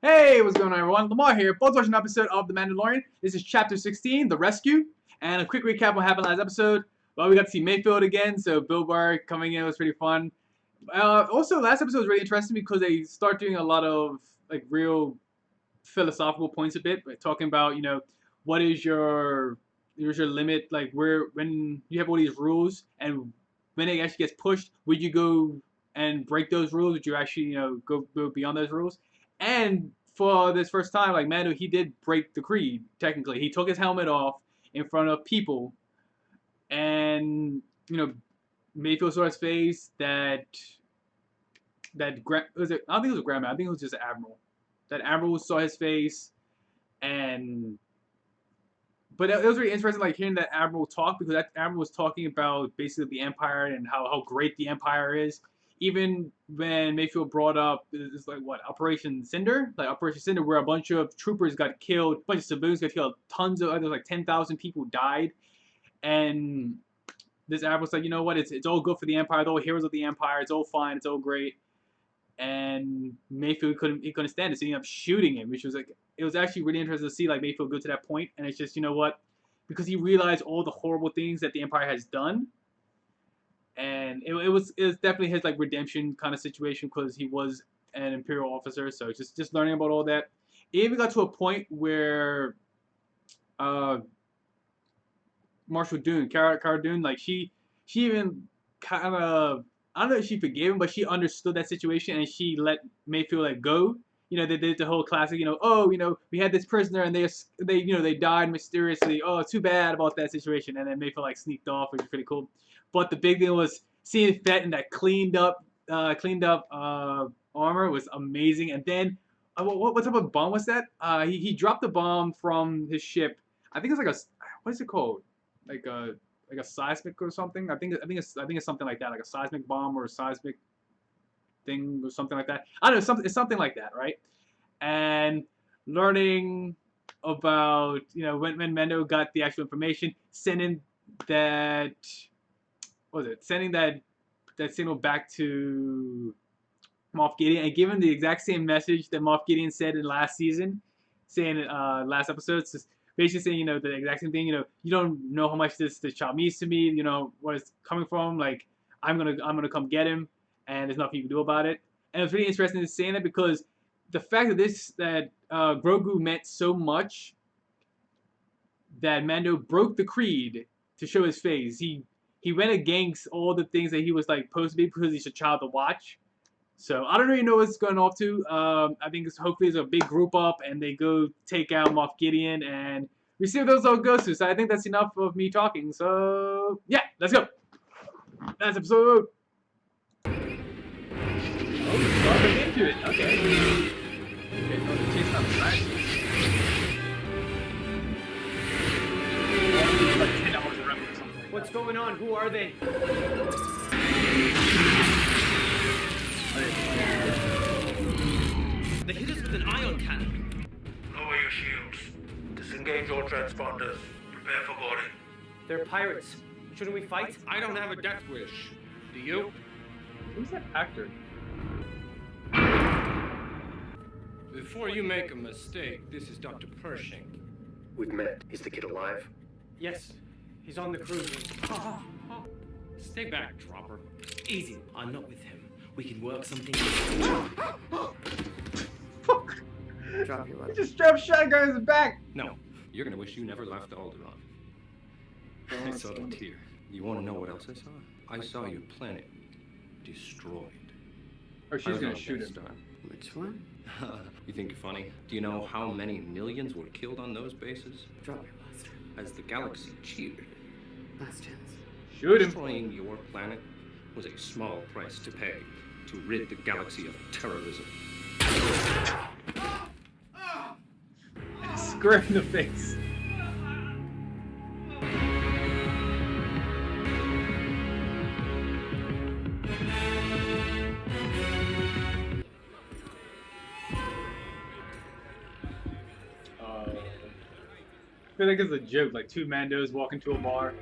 Hey, what's going on, everyone? Lamar here. Both watching an episode of The Mandalorian. This is Chapter 16, The Rescue. And a quick recap of what happened last episode. Well, we got to see Mayfield again, so Bill Burr coming in was pretty fun. Also, last episode was really interesting because they start doing a lot of like real philosophical points a bit, like, talking about what is your limit, like where when you have all these rules and when it actually gets pushed, would you go and break those rules? Would you actually go beyond those rules? And for this first time, like Mando, he did break the creed. Technically, he took his helmet off in front of people, and Mayfield saw his face. Was it? I don't think it was a grandma. I think it was just an admiral. That admiral saw his face, and but it was really interesting, like hearing that admiral talk, because that admiral was talking about basically the empire and how great the empire is. Even when Mayfield brought up this, like what Operation Cinder, where a bunch of troopers got killed, a bunch of civilians got killed, tons of others, like 10,000 people died, and this admiral's like, you know what, it's all good for the empire, they're all heroes of the empire, it's all fine, it's all great. And Mayfield couldn't stand it, so he ended up shooting him, which was like, it was actually really interesting to see like Mayfield go to that point, and it's just, you know what, because he realized all the horrible things that the empire has done, and it was definitely his like redemption kind of situation, because he was an imperial officer, so just learning about all that. It even got to a point where uh, Marshall Dune, Cara Dune, like she even kind of, I don't know if she forgave him, but she understood that situation and she let Mayfield like go. They did the whole classic, we had this prisoner and they died mysteriously. Oh, too bad about that situation. And then Mayfield like sneaked off, which was pretty cool. But the big thing was seeing Fett in that cleaned up armor was amazing. And then what type of bomb was that? He dropped the bomb from his ship. I think it's like a, what is it called? Like a seismic or something. I think it's something like that, like a seismic bomb or a seismic thing or something like that. I don't know, it's something like that, right? And learning about when Mendo got the actual information, sending that signal back to Moff Gideon and giving the exact same message that Moff Gideon said in last season, saying last episode. It's just basically saying, the exact same thing. You don't know how much this child means to me. Where it's coming from. Like I'm gonna come get him, and there's nothing you can do about it. And it's really interesting to saying that, because the fact that Grogu meant so much that Mando broke the creed to show his face. He went against all the things that he was like supposed to be, because he's a child to watch. So I don't really know what's going off to. I think hopefully it's a big group up and they go take out Moff Gideon and we see where those all goes to. So I think that's enough of me talking. So yeah, let's go. That's episode. Oh, starting into it. Okay. What's going on? Who are they? They hit us with an ion cannon. Lower your shields. Disengage all transponders. Prepare for boarding. They're pirates. Shouldn't we fight? I don't have a death wish. Do you? Who's that actor? Before you make a mistake, this is Dr. Pershing. We've met. Is the kid alive? Yes. He's on the cruiser. Stay back, Dropper. Easy. I'm not with him. We can work something. Fuck! Drop your He weapon. just strapped shotgun in his back. No, you're gonna wish you never left Alderaan. I saw the tear. You wanna know what else I saw? I saw your planet destroyed. Or she's gonna shoot him. Which one? You think you're funny? Do you know how many millions were killed on those bases? Drop your blaster. As the galaxy cheered. Last chance. Shoot him. Destroying your planet was a small price to pay to rid the galaxy of terrorism. Square in the face. I feel like it's a joke, like two Mandos walk into a bar.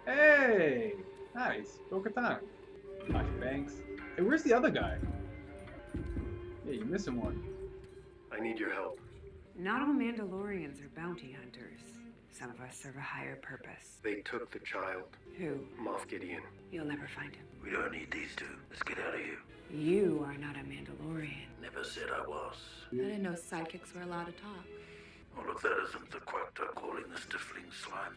Hey! Nice. Bo-Katan. Tasha Banks. Hey, where's the other guy? Yeah, you're missing one. I need your help. Not all Mandalorians are bounty hunters. Some of us serve a higher purpose. They took the child, Who? Moff Gideon. You'll never find him. We don't need these two. Let's get out of here. You are not a Mandalorian. Never said I was. I didn't know sidekicks were allowed to talk. All of that isn't the quack calling the stifling slime.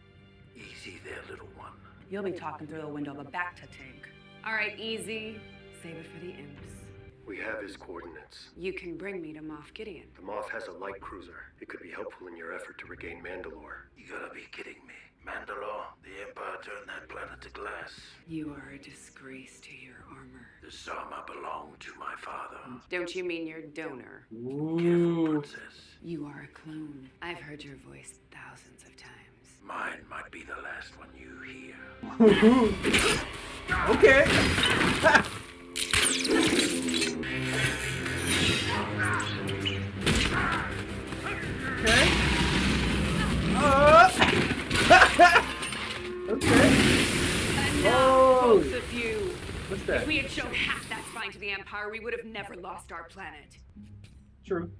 Easy there, little one. You'll be talking through the window of a Bacta tank. All right, easy. Save it for the imps. We have his coordinates. You can bring me to Moff Gideon. The Moff has a light cruiser. It could be helpful in your effort to regain Mandalore. You gotta be kidding me. Mandalore, the Empire turned that planet to glass. You are a disgrace to your armor. This armor belonged to my father. Don't you mean your donor? Careful, Ooh. princess. You are a clone. I've heard your voice thousands of times. Mine might be the last one you hear. Okay. Okay. Okay. Enough, Oh. both of you. What's If that? we had shown half that spine to the Empire, we would have never lost our planet. True.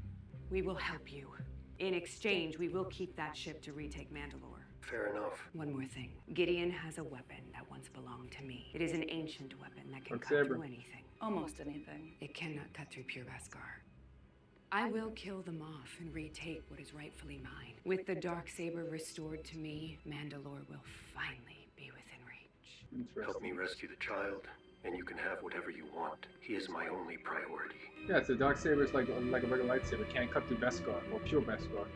We will help you. In exchange, we will keep that ship to retake Mandalore. Fair enough. One more thing. Gideon has a weapon that once belonged to me. It is an ancient weapon that can Dark cut saber. through anything. Almost anything. It cannot cut through pure Beskar. I will kill them off and retake what is rightfully mine. With the dark saber restored to me, Mandalore will finally be within reach. Help me Interesting. rescue the child, and you can have whatever you want. He is my only priority. Yeah, it's a dark saber. It's like a regular lightsaber. Can't cut through Beskar or pure Beskar.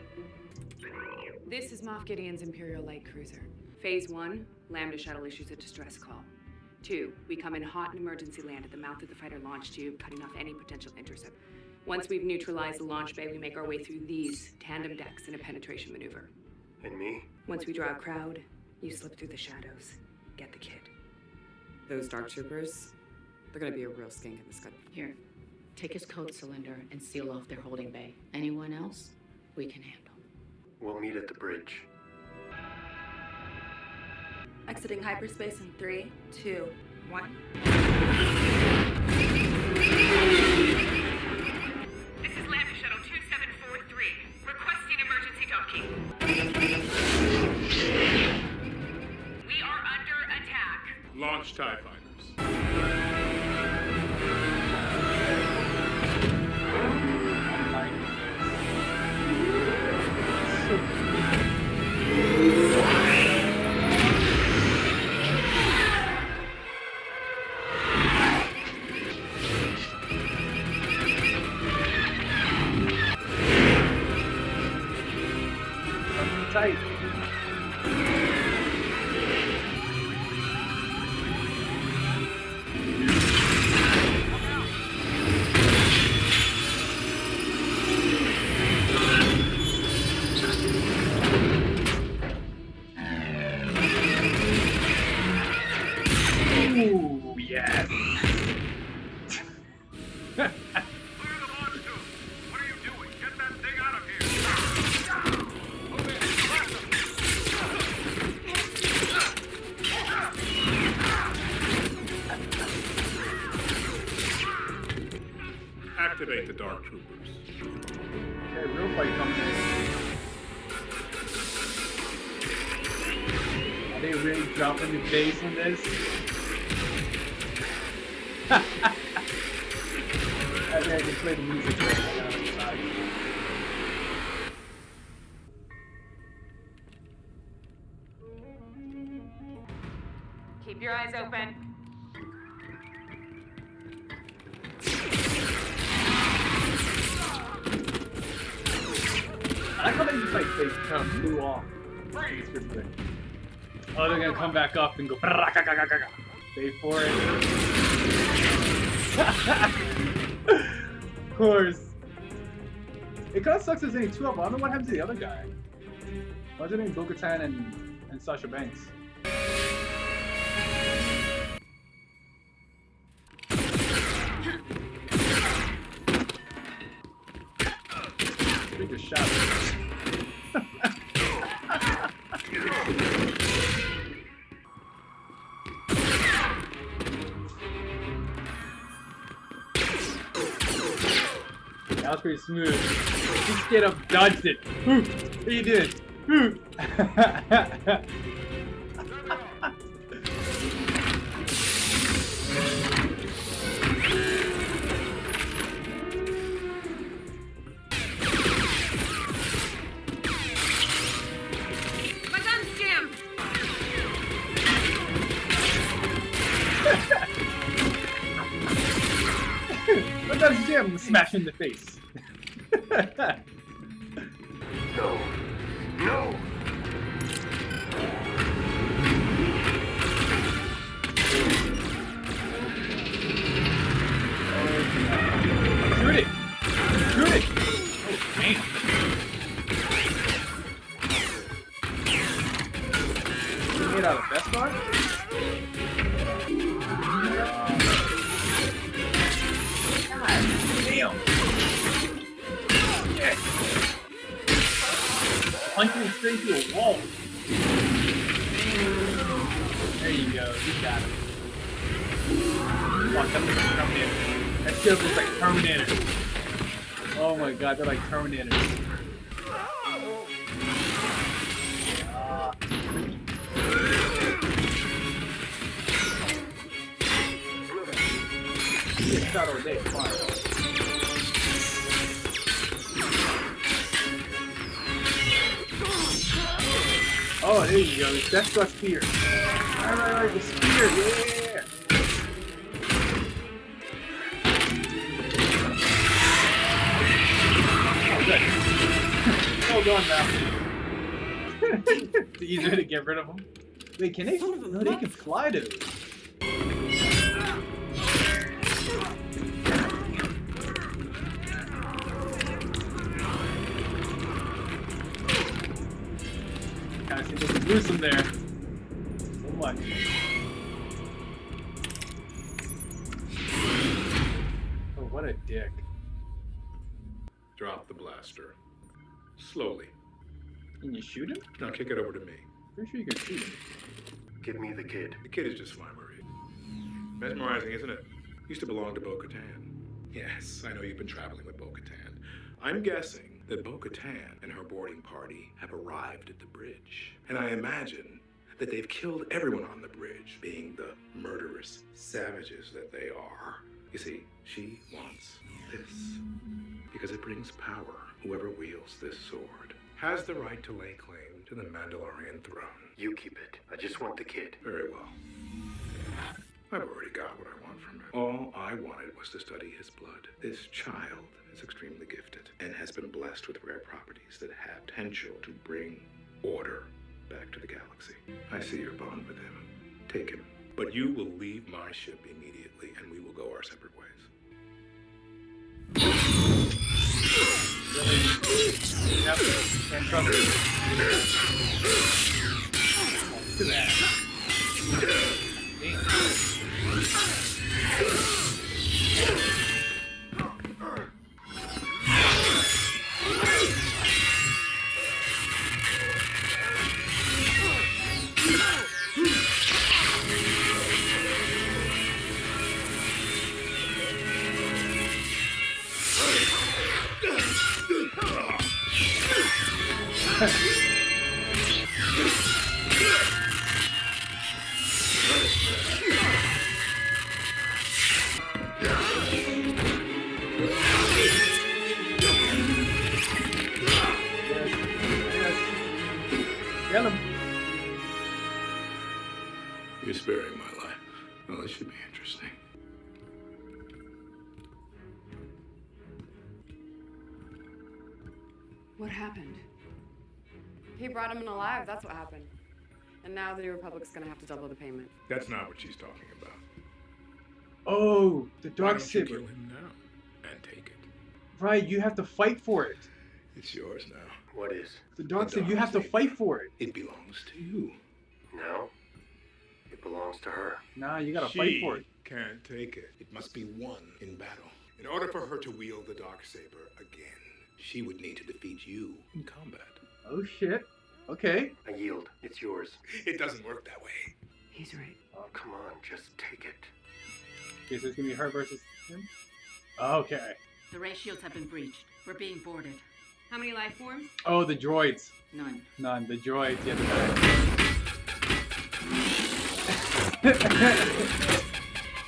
This is Moff Gideon's Imperial Light Cruiser. Phase 1, Lambda Shuttle issues a distress call. 2, we come in hot and emergency land at the mouth of the fighter launch tube, cutting off any potential intercept. Once we've neutralized the launch bay, we make our way through these tandem decks in a penetration maneuver. And me? Once we draw a crowd, you slip through the shadows. Get the kid. Those dark troopers, they're gonna be a real skink in the scud. Here, take his code cylinder and seal off their holding bay. Anyone else, we can handle. We'll meet at the bridge. Exiting hyperspace in 3, 2, 1. This is Lambda Shuttle 2743, requesting emergency docking. We are under attack. Launch TIE fighters. Tight. Ooh, yes. Clear the launch tube. What are you doing? Get that thing out of here. Move in. Blast them. Activate the Dark Troopers. Okay, real fight coming in. Are they really dropping the bass on this? I think I can play the music right now on the side. Keep your eyes open. I like how they just like they kind of flew off. It's good thing. Oh, they're gonna come back up and go. Wait for it. Of course. It kind of sucks there's only two of them. I don't know what happened to the other guy. Why is it named Bo-Katan and Sasha Banks? Bigger shot. That was pretty smooth. He straight up dodged it. He did. My gun's jammed! But that's him. Smash in the face. No. No! Shoot it! Shoot it! Oh, damn. You get out of the best part? God damn! Yes! Punching him straight through a wall. There you go, you got him. Fuck, that looks like Terminator. That shit looks like Terminator. Oh my god, they're like Terminators. Get shot all day, fine. Oh, there you go. That's the spear. Alright, the spear, yeah! Oh, good. Hold on now. It's easier to get rid of them. Wait, can they? No, they can fly to those. Kind of seems like gruesome there. So much. Oh, what a dick. Drop the blaster. Slowly. Can you shoot him? Now kick it over to me. Pretty sure you can shoot him. Give me the kid. The kid is just fine, Marie. Mesmerizing, isn't it? Used to belong to Bo-Katan. Yes, I know you've been traveling with Bo-Katan. I'm guessing that Bo-Katan and her boarding party have arrived at the bridge. And I imagine that they've killed everyone on the bridge, being the murderous savages that they are. You see, she wants this. Because it brings power. Whoever wields this sword has the right to lay claim to the Mandalorian throne. You keep it. I just want the kid. Very well. I've already got what I want from it. All I wanted was to study his blood. This child is extremely gifted and has been blessed with rare properties that have potential to bring order back to the galaxy. I see your bond with him. Take him. But you will leave my ship immediately and we will go our separate ways. Yep. Can't trust him. Look at that. Damn. Get him. You're sparing my life. Well, this should be interesting. What happened? He brought him in alive, that's what happened. And now the New Republic's gonna have to double the payment. That's not what she's talking about. Oh, the Why dark don't you saber. kill him now and take it? Right, you have to fight for it. It's yours now. What is? The dark The saber, you dark have to saber. fight for it. It belongs to you. No. It belongs to her. Nah, you gotta fight She for it. can't take it. It must be won in battle. In order for her to wield the dark saber again, she would need to defeat you in combat. Oh shit. Okay. I yield. It's yours. It doesn't work that way. He's right. Oh, come on. Just take it. Okay, so it's gonna be her versus him? Okay. The ray shields have been breached. We're being boarded. How many life forms? Oh, the droids. None. None. The droids. Yeah,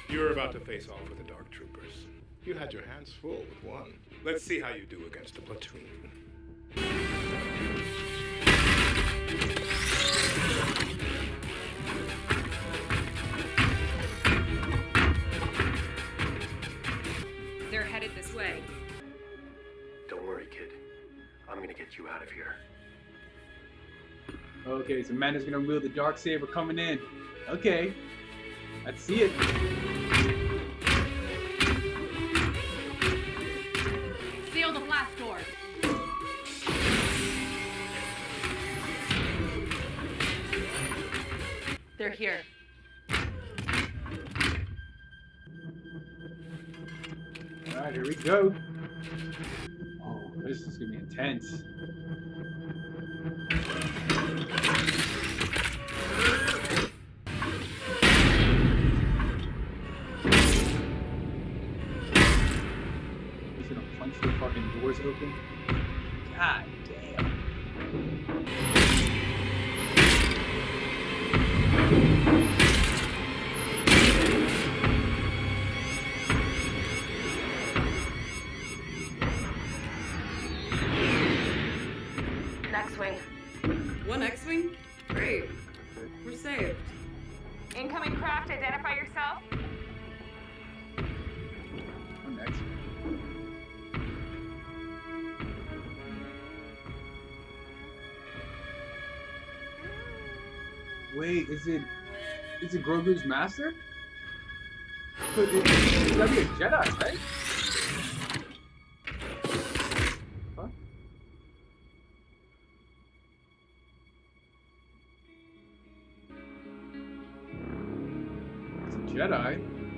You're about to face off with the Dark Troopers. You had your hands full with one. Let's see how you do against a platoon. They're headed this way. Don't worry, kid. I'm gonna get you out of here. Okay, so Amanda's gonna wield the Darksaber coming in. Okay. Let's see it. Seal the blast doors. They're here. Alright, here we go. Oh, this is gonna be intense. He's gonna punch the fucking doors open. God damn. X-Wing. One X-Wing? Great. We're saved. Incoming craft, identify yourself. What next? Wait, is it Grogu's master? But it's gotta be a Jedi, right? Huh? It's a Jedi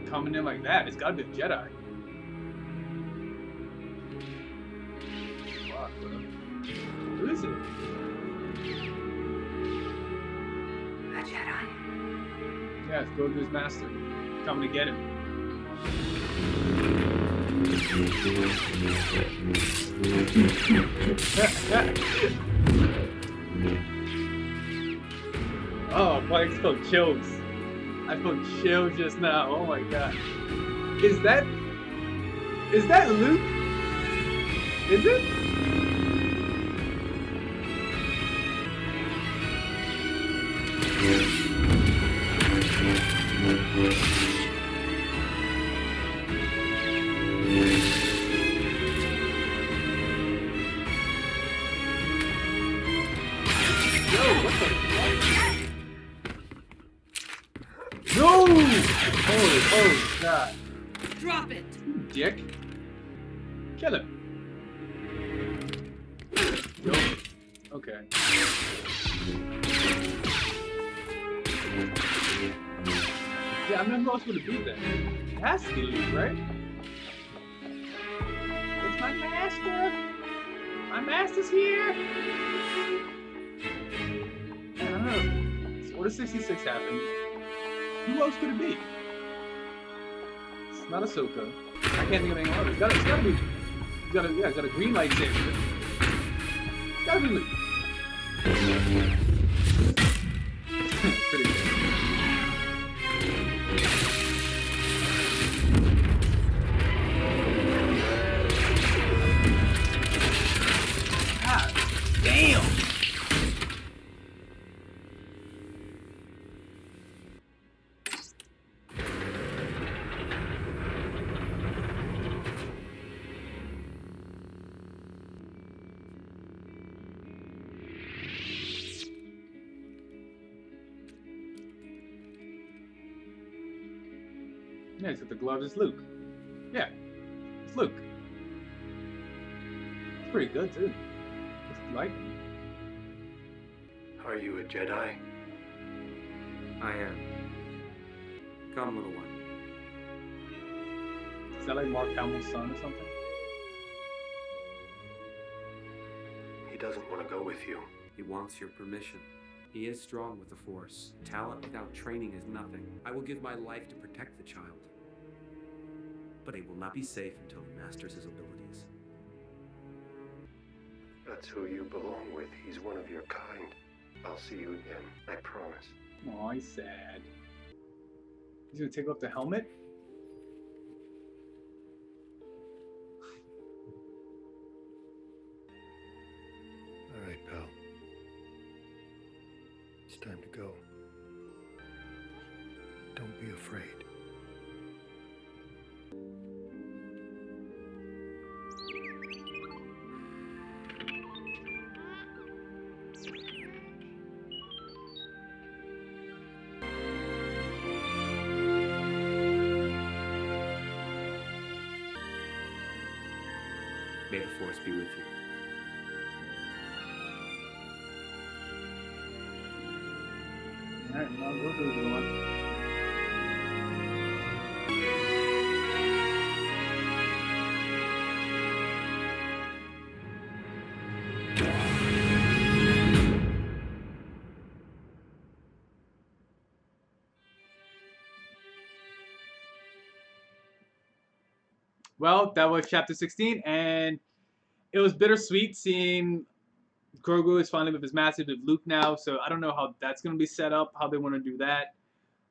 coming in like that. It's gotta be a Jedi. Fuck, bro. Who is it? A Jedi. Yeah, it's Grogu's master. Coming to get him. Oh, I just felt chills. I felt chills just now. Oh my god. Is that Luke? Is it? No! Oh, God. Drop it. Dick. Kill him. Nope. Okay. Yeah, I don't know what's gonna be then. It has to be Luke, right? It's my master! My master's here! I don't know. So Order 66 happened. Who else could it be? It's not Ahsoka. I can't think of anyone else. It's gotta be. It's got a green lightsaber. It's gotta be Luke. Pretty good. God damn! Yeah, except the gloves is Luke. Yeah, it's Luke. It's pretty good too. Just like him. Are you a Jedi? I am. Come, little one. Is that like Mark Hamill's son or something? He doesn't want to go with you. He wants your permission. He is strong with the Force. Talent without training is nothing. I will give my life to protect the child. but he will not be safe until he masters his abilities. That's who you belong with. He's one of your kind. I'll see you again, I promise. Aw, he's sad. He's gonna take off the helmet? All right, pal. It's time to go. Don't be afraid. May the Force be with you. Alright, now we'll do the one. Well, that was chapter 16, and it was bittersweet seeing Grogu is finally with his master, with Luke now, so I don't know how that's going to be set up, how they want to do that.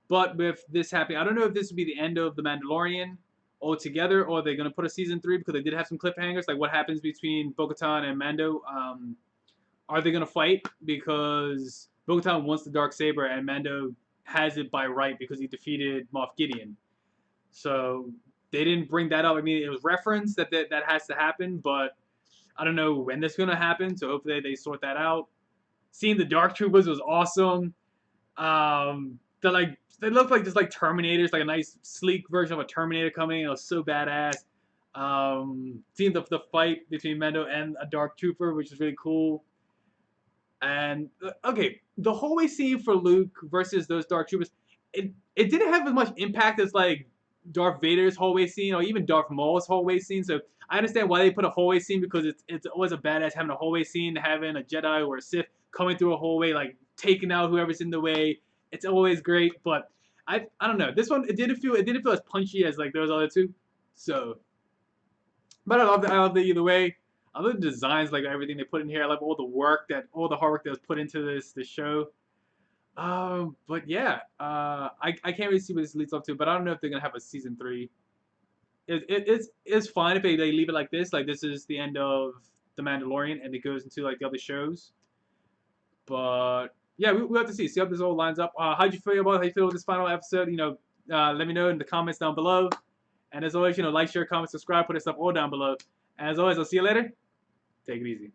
But with this happening, I don't know if this will be the end of The Mandalorian altogether, or they're going to put a season 3, because they did have some cliffhangers, like what happens between Bo-Katan and Mando. Are they going to fight? Because Bo-Katan wants the Darksaber, and Mando has it by right because he defeated Moff Gideon. So they didn't bring that up. I mean, it was referenced that has to happen, but I don't know when that's going to happen, so hopefully they sort that out. Seeing the Dark Troopers was awesome. They look like just like Terminators, like a nice sleek version of a Terminator coming in. It was so badass. Seeing the fight between Mando and a Dark Trooper, which is really cool. And okay, the hallway scene for Luke versus those Dark Troopers, it didn't have as much impact as like Darth Vader's hallway scene or even Darth Maul's hallway scene. So I understand why they put a hallway scene, because it's always a badass having a hallway scene, having a Jedi or a Sith coming through a hallway, like taking out whoever's in the way. It's always great, but I don't know. This one, it didn't feel as punchy as like those other two. So, but I love it either way. I love the designs, like everything they put in here. I love all the hard work that was put into this show. But yeah, I can't really see what this leads up to, but I don't know if they're gonna have a season 3. It's fine if they leave it like this. Like this is the end of The Mandalorian, and it goes into like the other shows. But yeah, we have to see how this all lines up. How'd you feel about this final episode? Let me know in the comments down below. And as always, like, share, comment, subscribe, put this stuff all down below. And as always, I'll see you later. Take it easy.